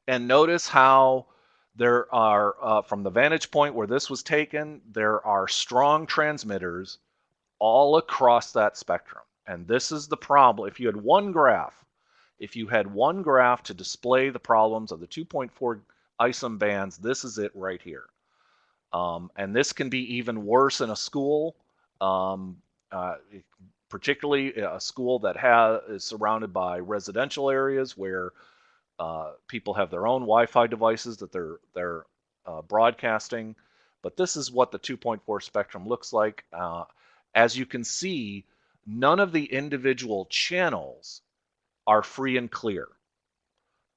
And notice how there are, from the vantage point where this was taken, there are strong transmitters all across that spectrum. And this is the problem. If you had one graph to display the problems of the 2.4 ISM bands, this is it right here. And this can be even worse in a school, particularly a school that is surrounded by residential areas where people have their own Wi-Fi devices that they're broadcasting. But this is what the 2.4 spectrum looks like. As you can see, none of the individual channels are free and clear.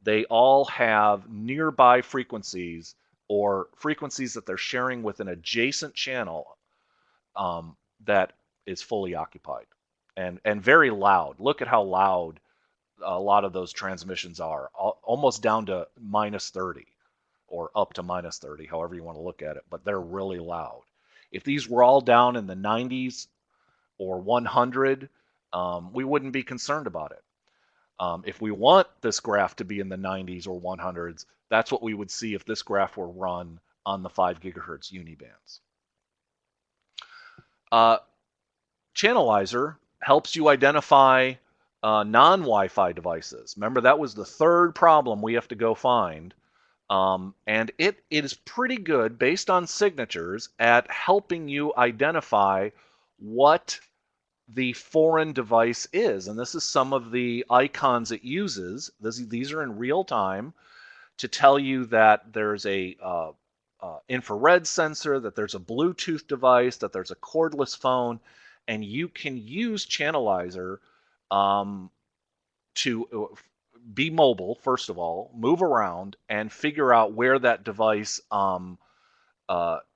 They all have nearby frequencies or frequencies that they're sharing with an adjacent channel that is fully occupied and very loud. Look at how loud a lot of those transmissions are, almost down to minus 30 or up to minus 30, however you want to look at it, but they're really loud. If these were all down in the 90s or 100, we wouldn't be concerned about it. If we want this graph to be in the 90s or 100s, that's what we would see if this graph were run on the 5 gigahertz unibands. Chanalyzer helps you identify non-Wi-Fi devices. Remember, that was the third problem we have to go find. And it is pretty good based on signatures at helping you identify what the foreign device is. And this is some of the icons it uses. These are in real time to tell you that there's a infrared sensor, that there's a Bluetooth device, that there's a cordless phone, and you can use Chanalyzer um, to be mobile, first of all, move around, and figure out where that device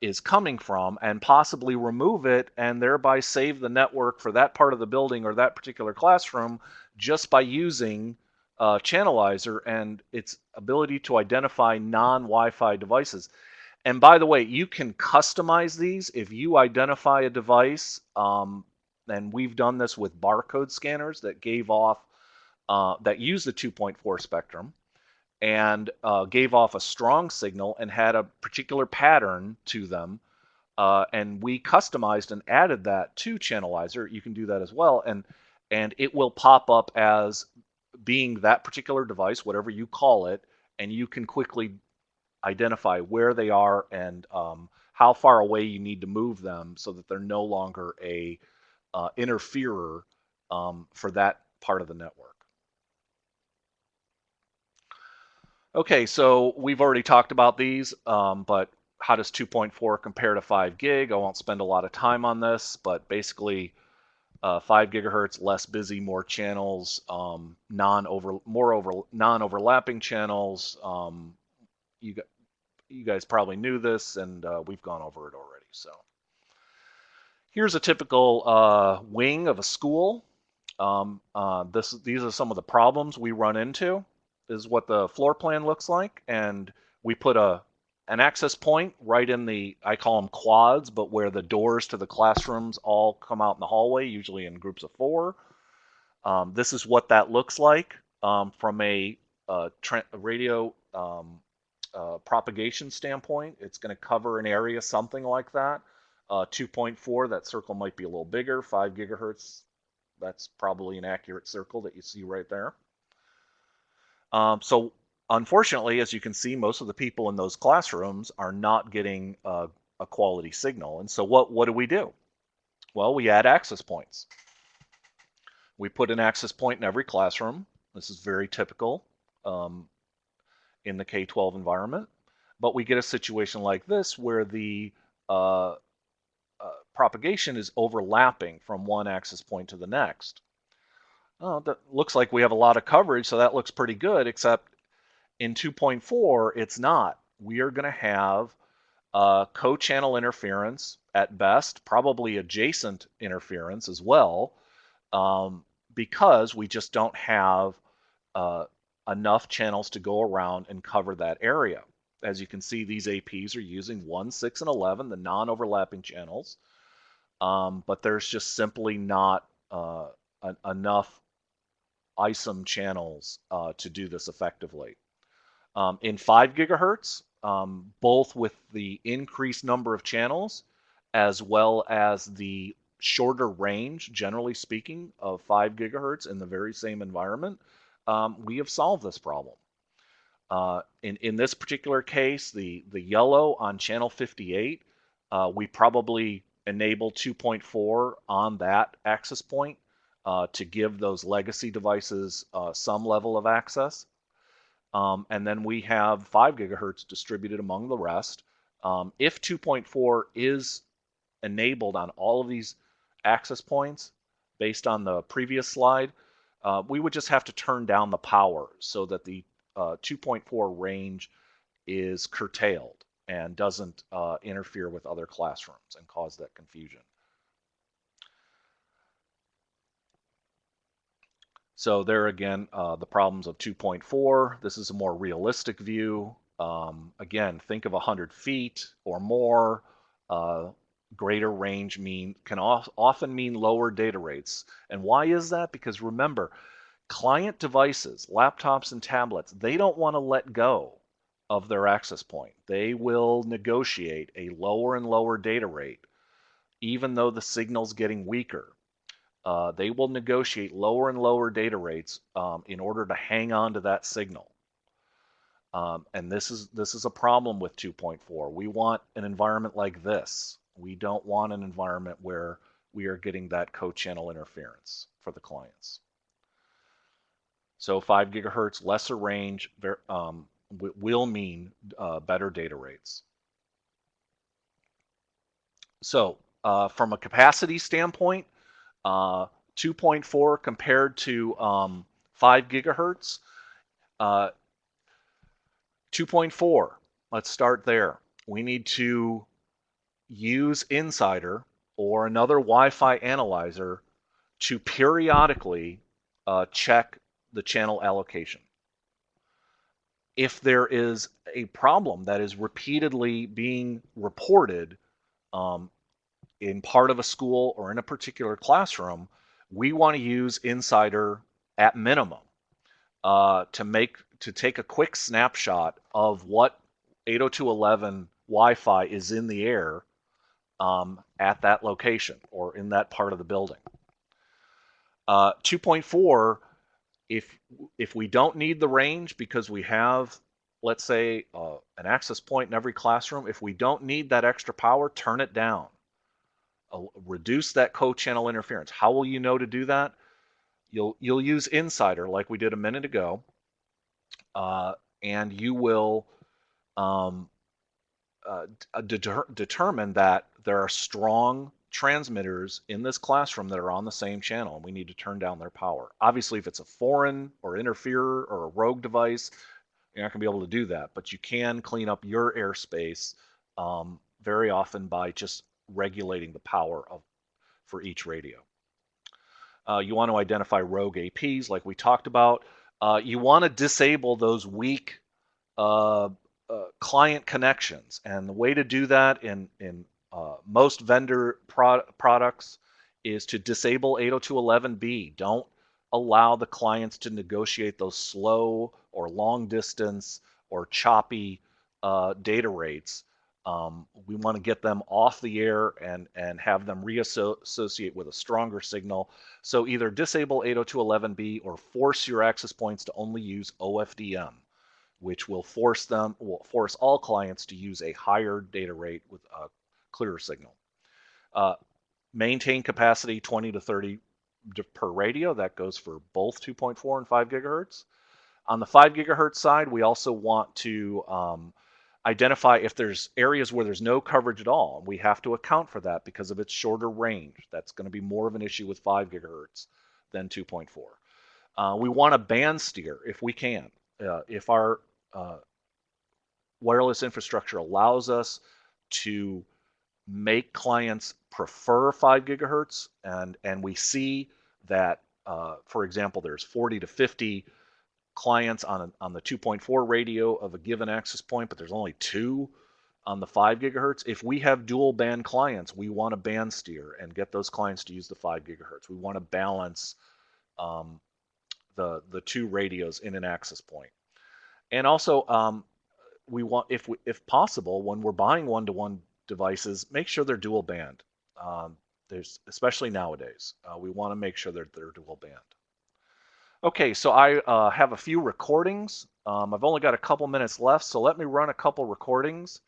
is coming from, and possibly remove it, and thereby save the network for that part of the building or that particular classroom just by using Chanalyzer and its ability to identify non-Wi-Fi devices. And by the way, you can customize these if you identify a device, and we've done this with barcode scanners that gave off that use the 2.4 spectrum and gave off a strong signal and had a particular pattern to them. And we customized and added that to Chanalyzer. You can do that as well. And it will pop up as being that particular device, whatever you call it, and you can quickly identify where they are and how far away you need to move them so that they're no longer a interferer for that part of the network. Okay, so we've already talked about these, but how does 2.4 compare to 5 gig? I won't spend a lot of time on this, but basically 5 gigahertz, less busy, more channels, non-overlapping channels. You guys probably knew this, and we've gone over it already. So here's a typical wing of a school. These are some of the problems we run into. Is what the floor plan looks like, and we put an access point right in the, I call them quads, but where the doors to the classrooms all come out in the hallway, usually in groups of 4. This is what that looks like from a radio propagation standpoint. It's going to cover an area something like that. 2.4, that circle might be a little bigger. 5 gigahertz, that's probably an accurate circle that you see right there. So unfortunately, as you can see, most of the people in those classrooms are not getting a quality signal. And so what do we do? Well, we add access points. We put an access point in every classroom. This is very typical in the K-12 environment. But we get a situation like this where the propagation is overlapping from one access point to the next. Oh, that looks like we have a lot of coverage, so that looks pretty good, except in 2.4, it's not. We are going to have co-channel interference at best, probably adjacent interference as well, because we just don't have enough channels to go around and cover that area. As you can see, these APs are using 1, 6, and 11, the non-overlapping channels, but there's just simply not enough ISOM channels to do this effectively. In 5 gigahertz, both with the increased number of channels as well as the shorter range, generally speaking, of 5 gigahertz in the very same environment, we have solved this problem. In this particular case, the yellow on channel 58, we probably enable 2.4 on that access point to give those legacy devices some level of access. And then we have 5 gigahertz distributed among the rest. If 2.4 is enabled on all of these access points, based on the previous slide, we would just have to turn down the power so that the 2.4 range is curtailed and doesn't interfere with other classrooms and cause that confusion. So there again, the problems of 2.4. This is a more realistic view. Again, think of 100 feet or more. Greater range can often mean lower data rates. And why is that? Because remember, client devices, laptops and tablets, they don't want to let go of their access point. They will negotiate a lower and lower data rate, even though the signal's getting weaker. They will negotiate lower and lower data rates in order to hang on to that signal. And this is a problem with 2.4. We want an environment like this. We don't want an environment where we are getting that co-channel interference for the clients. So 5 gigahertz, lesser range, will mean better data rates. So from a capacity standpoint, 2.4 compared to 5 gigahertz, 2.4, let's start there. We need to use Insider or another Wi-Fi analyzer to periodically check the channel allocation. If there is a problem that is repeatedly being reported in part of a school or in a particular classroom, we want to use Insider at minimum to take a quick snapshot of what 802.11 Wi-Fi is in the air at that location or in that part of the building. 2.4, if we don't need the range because we have, let's say, an access point in every classroom, if we don't need that extra power, turn it down. Reduce that co-channel interference. How will you know to do that? You'll use Insider like we did a minute ago, and you will determine that there are strong transmitters in this classroom that are on the same channel, and we need to turn down their power. Obviously, if it's a foreign or interferer or a rogue device, you're not going to be able to do that, but you can clean up your airspace very often by just regulating the power for each radio. You want to identify rogue APs like we talked about. You want to disable those weak client connections, and the way to do that in most vendor products is to disable 802.11b. Don't allow the clients to negotiate those slow or long distance or choppy data rates. We want to get them off the air and have them reassociate with a stronger signal. So either disable 802.11b or force your access points to only use OFDM, which will force all clients to use a higher data rate with a clearer signal. Maintain capacity 20 to 30 per radio. That goes for both 2.4 and 5 gigahertz. On the 5 gigahertz side, we also want to identify if there's areas where there's no coverage at all. We have to account for that because of its shorter range. That's going to be more of an issue with 5 gigahertz than 2.4. We want to band steer if we can. If our wireless infrastructure allows us to make clients prefer 5 gigahertz, and we see that, for example, there's 40 to 50 clients on the 2.4 radio of a given access point, but there's only 2 on the 5 gigahertz. If we have dual band clients, we want to band steer and get those clients to use the 5 gigahertz. We want to balance the 2 radios in an access point. And also, we want, if possible, when we're buying one-to-one devices, make sure they're dual band. Especially nowadays, we want to make sure that they're dual band. Okay, so I have a few recordings. I've only got a couple minutes left, so let me run a couple recordings.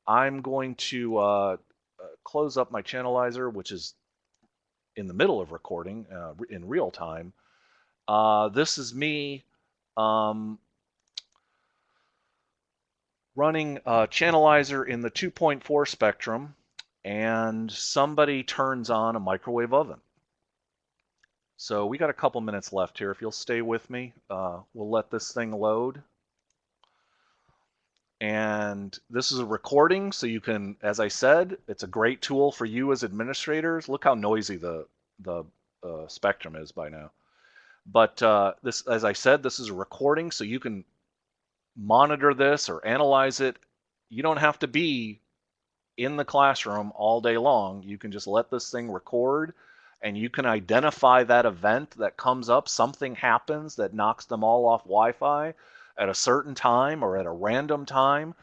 I'm going to close up my Chanalyzer, which is in the middle of recording in real time. This is me running Chanalyzer in the 2.4 spectrum, and somebody turns on a microwave oven. So we got a couple minutes left here. If you'll stay with me, we'll let this thing load. And this is a recording, so you can, as I said, it's a great tool for you as administrators. Look how noisy the spectrum is by now. But this, as I said, this is a recording, so you can monitor this or analyze it. You don't have to be in the classroom all day long. You can just let this thing record, and you can identify that event that comes up. Something happens that knocks them all off Wi-Fi at a certain time or at a random time,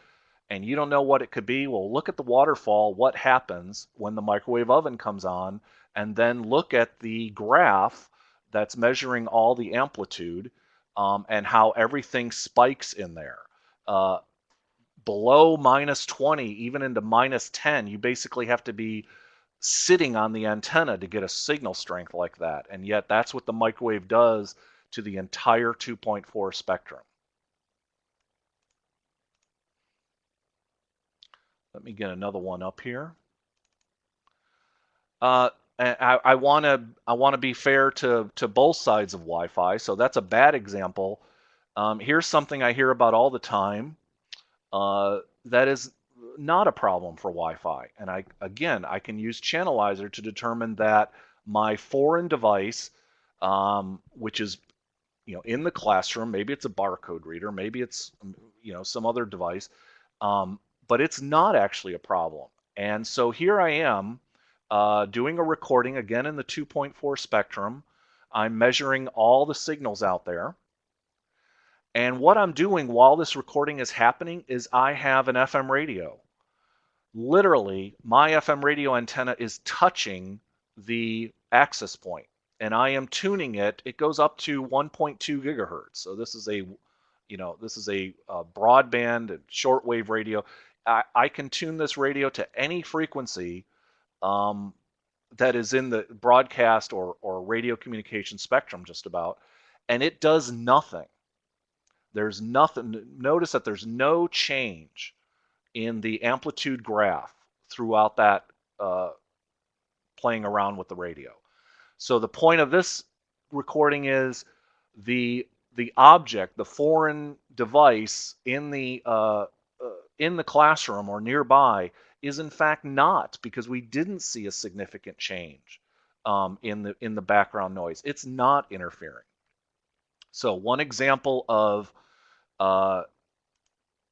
and you don't know what it could be. Well, look at the waterfall. What happens when the microwave oven comes on? and then look at the graph that's measuring all the amplitude and how everything spikes in there. Uh, Below -20, even into -10, you basically have to be sitting on the antenna to get a signal strength like that. And yet that's what the microwave does to the entire 2.4 spectrum. Let me get another one up here. And I want to be fair to both sides of Wi-Fi, so that's a bad example. Here's something I hear about all the time that is not a problem for Wi-Fi, and I can use Chanalyzer to determine that my foreign device, which is in the classroom, maybe it's a barcode reader, maybe it's some other device, but it's not actually a problem. And so here I am doing a recording again in the 2.4 spectrum. I'm measuring all the signals out there. And what I'm doing while this recording is happening is I have an FM radio. Literally, my FM radio antenna is touching the access point, and I am tuning it. It goes up to 1.2 gigahertz. So this is a broadband and shortwave radio. I can tune this radio to any frequency that is in the broadcast or radio communication spectrum, just about, and it does nothing. There's nothing. Notice that there's no change in the amplitude graph throughout that playing around with the radio. So the point of this recording is the object, the foreign device in the classroom or nearby is in fact not, because we didn't see a significant change in the background noise. It's not interfering. So one example of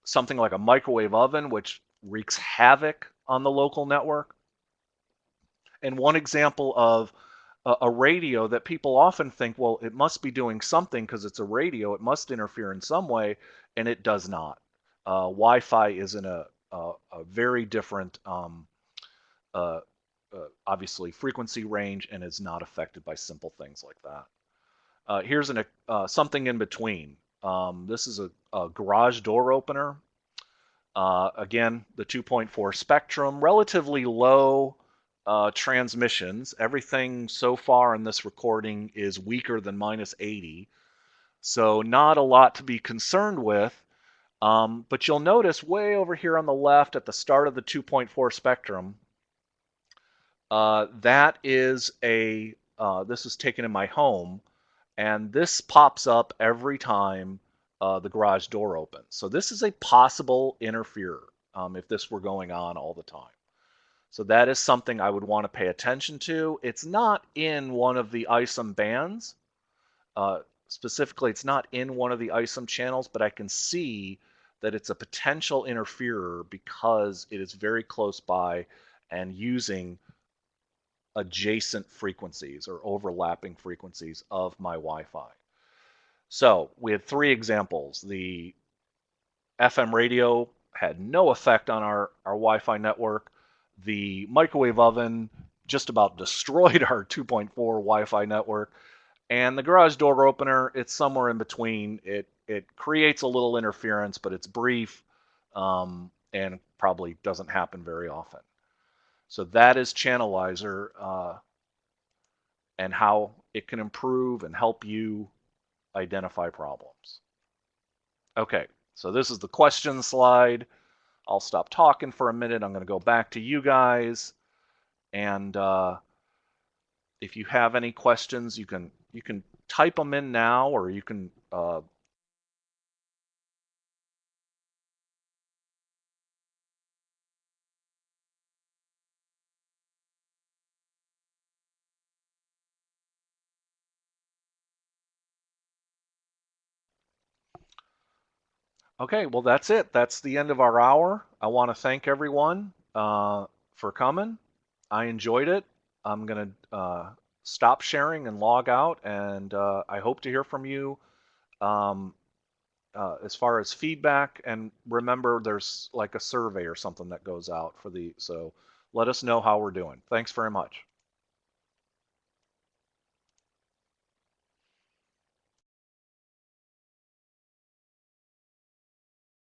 something like a microwave oven, which wreaks havoc on the local network, and one example of a radio that people often think, well, it must be doing something because it's a radio, it must interfere in some way, and it does not. Wi-Fi is in a very different, obviously, frequency range and is not affected by simple things like that. Here's something in between. This is a garage door opener. Again, the 2.4 spectrum, relatively low transmissions. Everything so far in this recording is weaker than -80, so not a lot to be concerned with. But you'll notice way over here on the left at the start of the 2.4 spectrum, that is this is taken in my home, and this pops up every time the garage door opens. So this is a possible interferer if this were going on all the time. So that is something I would want to pay attention to. It's not in one of the ISOM bands. Specifically, it's not in one of the ISOM channels, but I can see that it's a potential interferer because it is very close by and using adjacent frequencies or overlapping frequencies of my Wi-Fi. So we had 3 examples. The FM radio had no effect on our Wi-Fi network. The microwave oven just about destroyed our 2.4 Wi-Fi network. And the garage door opener, it's somewhere in between. It creates a little interference, but it's brief and probably doesn't happen very often. So that is Chanalyzer and how it can improve and help you identify problems. Okay, so this is the question slide. I'll stop talking for a minute. I'm going to go back to you guys, and if you have any questions, you can type them in now, or you can Okay, well, that's it. That's the end of our hour. I want to thank everyone for coming. I enjoyed it. I'm going to stop sharing and log out, and I hope to hear from you as far as feedback. And remember, there's like a survey or something that goes out so let us know how we're doing. Thanks very much.